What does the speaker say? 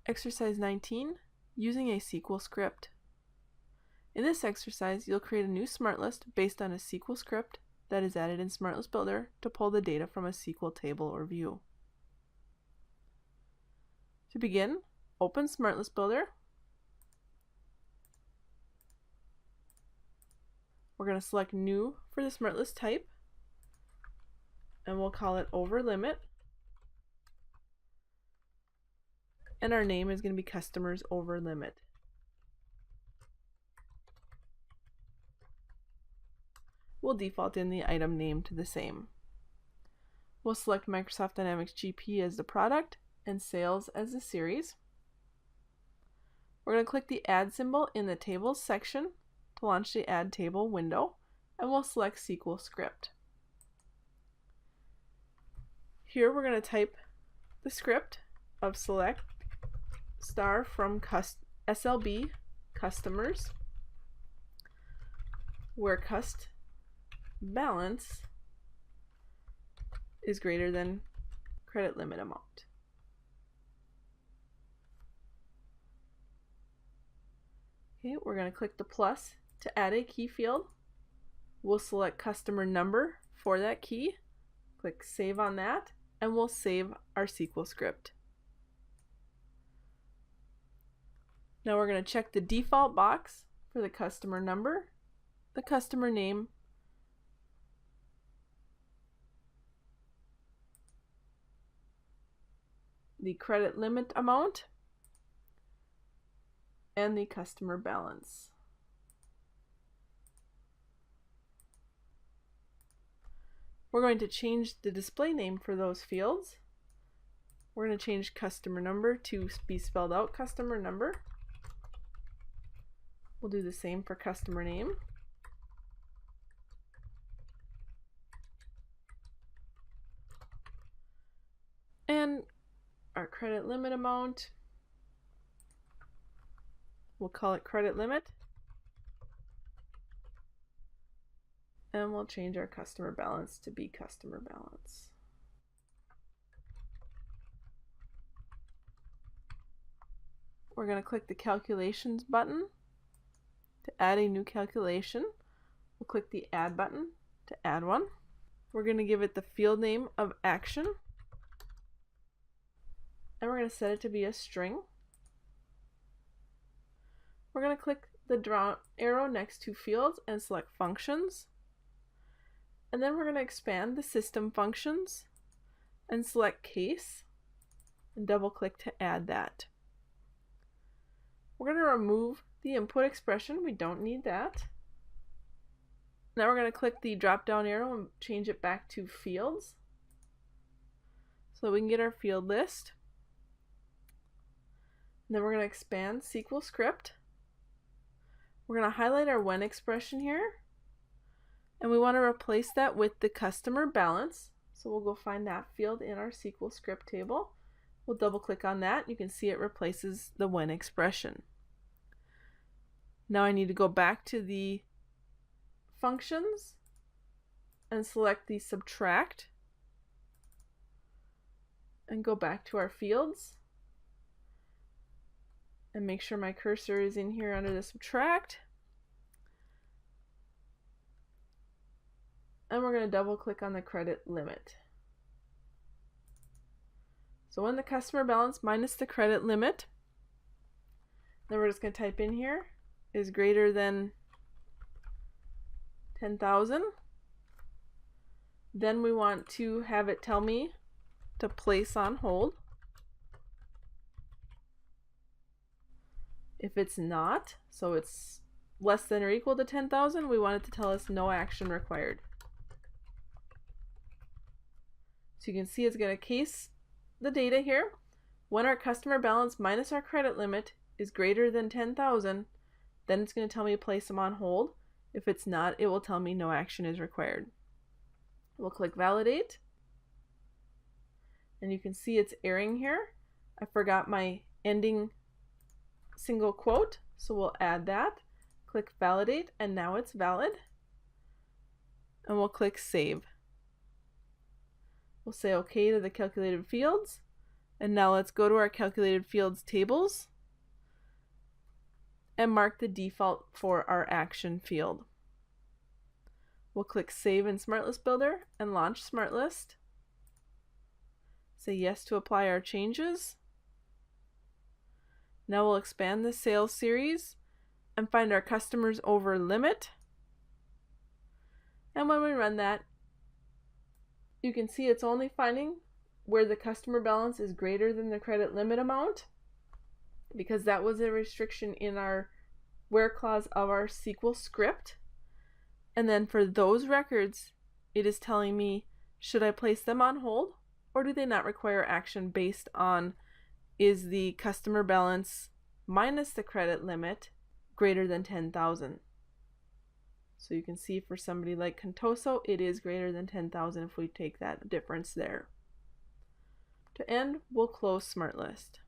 Exercise 19, using a SQL script. In this exercise, you'll create a new SmartList based on a SQL script that is added in SmartList Builder to pull the data from a SQL table or view. To begin, open SmartList Builder. We're going to select New for the SmartList type, and we'll call it Over Limit. And our name is going to be Customers Over Limit. We'll default in the item name to the same. We'll select Microsoft Dynamics GP as the product and Sales as the series. We're going to click the Add symbol in the Tables section to launch the Add Table window, and we'll select SQL Script. Here we're going to type the script of select star from SLB customers where cust balance is greater than credit limit amount. Okay, we're going to click the plus to add a key field. We'll select customer number for that key, click save on that, and we'll save our SQL script. Now we're going to check the default box for the customer number, the customer name, the credit limit amount, and the customer balance. We're going to change the display name for those fields. We're going to change customer number to be spelled out customer number. We'll do the same for customer name. And our credit limit amount, we'll call it credit limit. And we'll change our customer balance to be customer balance. We're going to click the calculations button to add a new calculation. We'll click the add button to add one. We're going to give it the field name of action, and we're going to set it to be a string. We're going to click the down arrow next to fields and select functions, and then we're going to expand the system functions and select case and double click to add that. We're going to remove the input expression. We don't need that. Now we're going to click the drop down arrow and change it back to fields so we can get our field list. And then we're going to expand SQL script. We're going to highlight our when expression here, and we want to replace that with the customer balance. So we'll go find that field in our SQL script table. We'll double click on that. You can see it replaces the when expression. Now I need to go back to the functions and select the subtract and go back to our fields and make sure my cursor is in here under the subtract. And we're going to double click on the credit limit. So when the customer balance minus the credit limit, then we're just going to type in here is greater than 10,000. Then we want to have it tell me to place on hold. If it's not, so it's less than or equal to 10,000, we want it to tell us no action required. So you can see it's going to case the data here. When our customer balance minus our credit limit is greater than 10,000, then it's going to tell me to place them on hold. If it's not, it will tell me no action is required. We'll click validate, and you can see it's erroring here. I forgot my ending single quote, so we'll add that. Click validate, and now it's valid. And we'll click save. We'll say OK to the calculated fields, And now let's go to our calculated fields tables and mark the default for our action field. We'll click Save in SmartList Builder and launch SmartList. Say yes to apply our changes. Now we'll expand the sales series and find our customers over limit. And when we run that, you can see it's only finding where the customer balance is greater than the credit limit amount, because that was a restriction in our where clause of our SQL script. And then for those records, it is telling me, should I place them on hold, or do they not require action based on, is the customer balance minus the credit limit greater than 10,000? So you can see for somebody like Contoso, it is greater than 10,000 if we take that difference there. To end, we'll close SmartList.